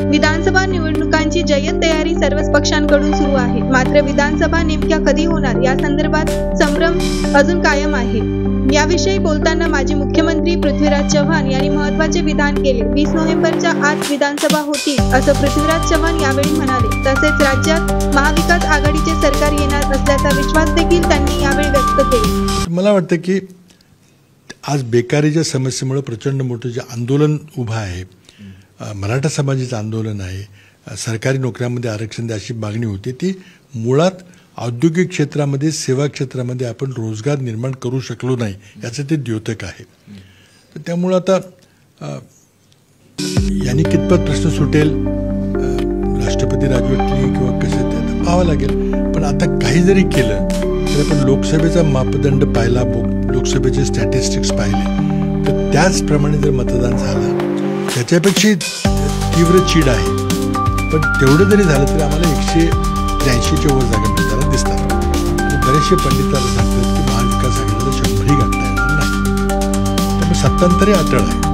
विधानसभा निवडणुकांची जय्यत तयारी सर्वच पक्षांकडून सुरू आहे. मात्र विधानसभा नेमक्या कधी होणार या संदर्भात संभ्रम अजून कायम आहे. याविषयी बोलताना माजी मुख्यमंत्री पृथ्वीराज चव्हाण यांनी महत्त्वाचे विधान केले. 20 नोव्हेंबरच्या आत विधानसभा होतील असं पृथ्वीराज चव्हाण यावेळी म्हणाले. तसेच राज्यात महाविकास आघाडीचे सरकार येणार असल्याचा विश्वास देखील त्यांनी यावेळी व्यक्त केला. मला वाटतं की आज बेकारीच्या समस्येमुळे प्रचंड मोठं जे आंदोलन उभं आहे, मराठा समाजाचं आंदोलन आहे, सरकारी नोकऱ्यांमध्ये आरक्षण द्या अशी मागणी होती, ती मुळात औद्योगिक क्षेत्रामध्ये, सेवा क्षेत्रामध्ये आपण रोजगार निर्माण करू शकलो नाही याचं ते द्योतक आहे. तर त्यामुळं आता यांनी कितपत प्रश्न सुटेल, राष्ट्रपती राजवट किंवा कसं ते पाहावं लागेल. पण आता काही जरी केलं तर आपण लोकसभेचा मापदंड पाहिला, लोकसभेचे स्टॅटिस्टिक्स पाहिले तर त्याचप्रमाणे जर मतदान झालं त्याच्यापेक्षा तीव्र चीड आहे. पण तेवढं जरी झालं तरी आम्हाला 183च्या वर जागा मिळताना दिसतात. बरेचसे पंडितांना सांगतात की महाविकास आघाडीला 100ही गाठता येणार नाही. त्यामुळे सत्तांतरही अटळ आहे.